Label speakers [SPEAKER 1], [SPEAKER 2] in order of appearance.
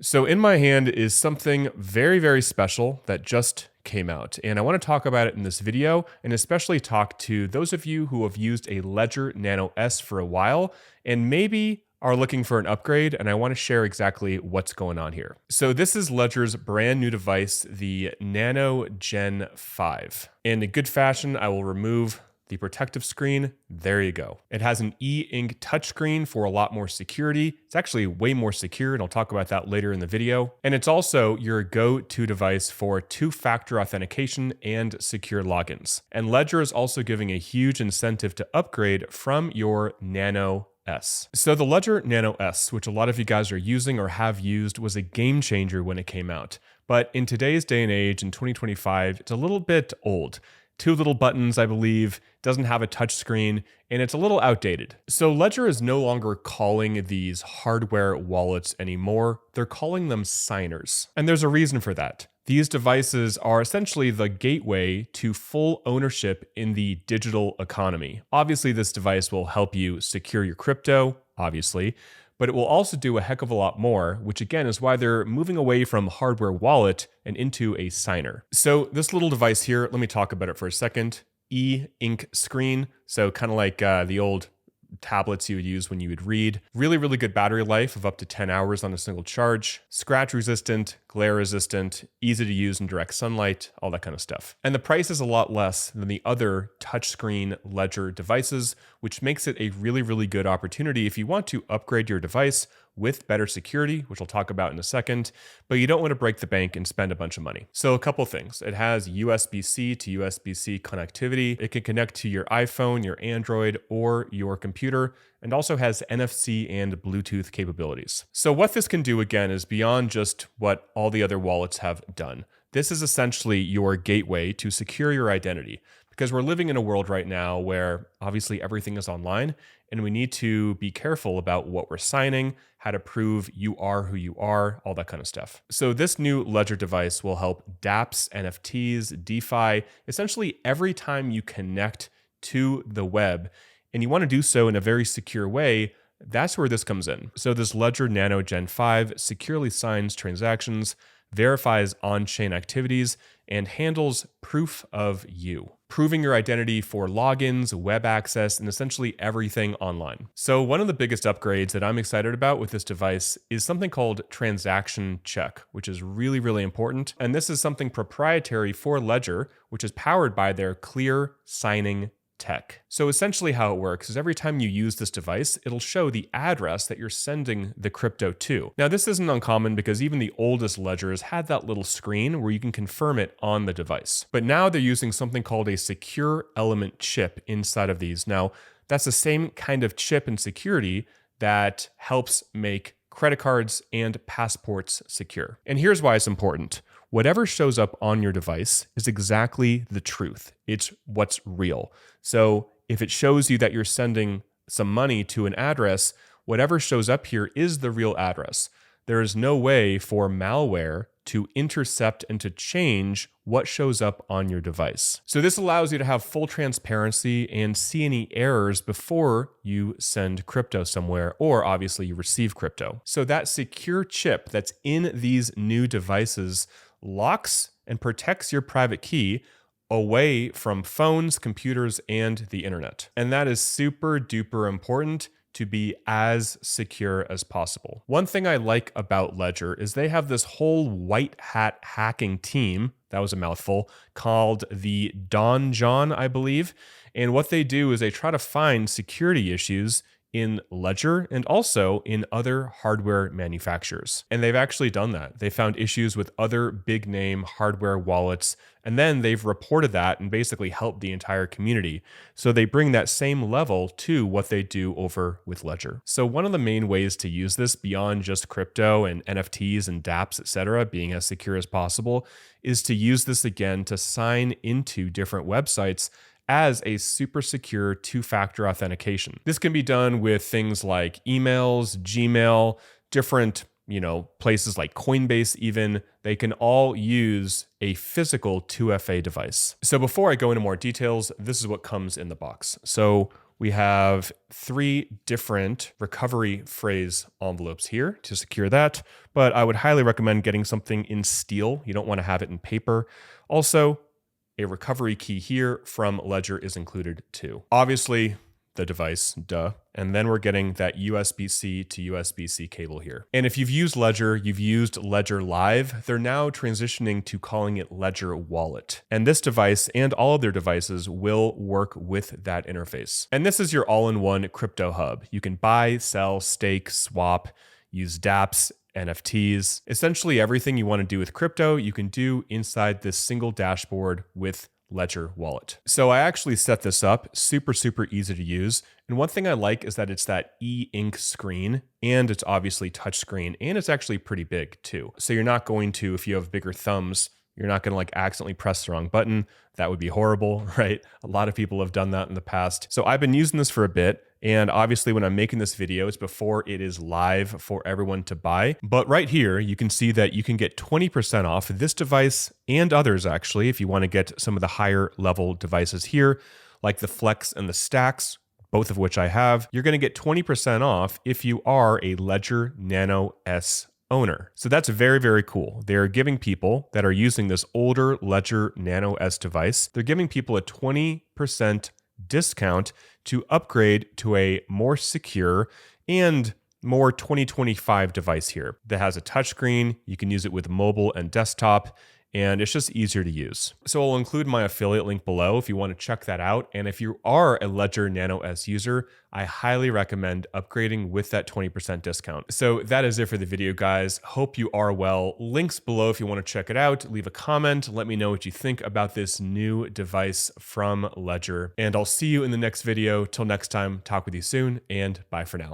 [SPEAKER 1] So in my hand is something very, very special that just came out. And I want to talk about it in this video and especially talk to those of you who have used a Ledger Nano S for a while and maybe are looking for an upgrade, and I want to share exactly what's going on here. So this is Ledger's brand new device, the Nano Gen5. In a good fashion, I will remove the protective screen. There you go. It has an e-ink touchscreen for a lot more security. It's actually way more secure, and I'll talk about that later in the video. And it's also your go-to device for two-factor authentication and secure logins. And Ledger is also giving a huge incentive to upgrade from your Nano S. So the Ledger Nano S, which a lot of you guys are using or have used, was a game changer when it came out. But in today's day and age, in 2025, it's a little bit old. Two little buttons, I believe, doesn't have a touch screen, and it's a little outdated. So Ledger is no longer calling these hardware wallets anymore. They're calling them signers. And there's a reason for that. These devices are essentially the gateway to full ownership in the digital economy. Obviously, this device will help you secure your crypto, obviously, but it will also do a heck of a lot more, which again is why they're moving away from hardware wallet and into a signer. So this little device here, let me talk about it for a second. E-ink screen, so kind of like the old tablets you would use when you would read. Really, really good battery life of up to 10 hours on a single charge. Scratch resistant, glare resistant, easy to use in direct sunlight, all that kind of stuff. And the price is a lot less than the other touchscreen Ledger devices, which makes it a really, really good opportunity if you want to upgrade your device with better security, which I'll talk about in a second, but you don't want to break the bank and spend a bunch of money. So a couple things. It has USB-C to USB-C connectivity. It can connect to your iPhone, your Android, or your computer, and also has NFC and Bluetooth capabilities. So what this can do again is beyond just what all the other wallets have done. This is essentially your gateway to secure your identity, because we're living in a world right now where obviously everything is online and we need to be careful about what we're signing, how to prove you are who you are, all that kind of stuff. So this new Ledger device will help dApps, NFTs, DeFi, essentially every time you connect to the web and you want to do so in a very secure way, that's where this comes in. So this Ledger Nano Gen 5 securely signs transactions, verifies on-chain activities, and handles proof of you, proving your identity for logins, web access, and essentially everything online. So one of the biggest upgrades that I'm excited about with this device is something called transaction check, which is really, really important. And this is something proprietary for Ledger, which is powered by their clear signing tech. So essentially how it works is every time you use this device, it'll show the address that you're sending the crypto to. Now this isn't uncommon because even the oldest ledgers had that little screen where you can confirm it on the device. But now they're using something called a secure element chip inside of these. Now that's the same kind of chip and security that helps make credit cards and passports secure. And here's why it's important. Whatever shows up on your device is exactly the truth. It's what's real. So if it shows you that you're sending some money to an address, whatever shows up here is the real address. There is no way for malware to intercept and to change what shows up on your device. So this allows you to have full transparency and see any errors before you send crypto somewhere, or obviously you receive crypto. So that secure chip that's in these new devices locks and protects your private key away from phones, computers, and the internet. And that is super duper important to be as secure as possible. One thing I like about Ledger is they have this whole white hat hacking team, that was a mouthful, called the Don John, I believe. And what they do is they try to find security issues in Ledger and also in other hardware manufacturers. And they've actually done that. They found issues with other big name hardware wallets, and then they've reported that and basically helped the entire community. So they bring that same level to what they do over with Ledger. So one of the main ways to use this beyond just crypto and NFTs and dApps, etc., being as secure as possible, is to use this again to sign into different websites as a super secure two-factor authentication. This can be done with things like emails, Gmail, different, places like Coinbase even. They can all use a physical 2FA device. So before I go into more details, this is what comes in the box. So We have 3 different recovery phrase envelopes here to secure that, but I would highly recommend getting something in steel. You don't want to have it in paper. Also, a recovery key here from Ledger is included too. Obviously, the device, duh. And then we're getting that USB-C to USB-C cable here. And if you've used Ledger, you've used Ledger Live, they're now transitioning to calling it Ledger Wallet. And this device and all of their devices will work with that interface. And this is your all-in-one crypto hub. You can buy, sell, stake, swap, use dApps, NFTs. Essentially everything you want to do with crypto, you can do inside this single dashboard with Ledger Wallet. So I actually set this up, super easy to use. And one thing I like is that it's that e-ink screen, and it's obviously touchscreen, and it's actually pretty big too. So you're not going to, if you have bigger thumbs, you're not going to like accidentally press the wrong button. That would be horrible, right? A lot of people have done that in the past. So I've been using this for a bit. And obviously when I'm making this video, it's before it is live for everyone to buy. But right here, you can see that you can get 20% off this device and others actually, if you want to get some of the higher level devices here, like the Flex and the Stacks, both of which I have. You're going to get 20% off if you are a Ledger Nano S owner. So that's very cool. They're giving people that are using this older Ledger Nano S device, they're giving people a 20% discount to upgrade to a more secure and more 2025 device here that has a touchscreen. You can use it with mobile and desktop, and it's just easier to use. So I'll include my affiliate link below if you want to check that out. And if you are a Ledger Nano S user, I highly recommend upgrading with that 20% discount. So that is it for the video, guys. Hope you are well. Links below if you want to check it out. Leave a comment. Let me know what you think about this new device from Ledger. And I'll see you in the next video. Till next time, talk with you soon, and bye for now.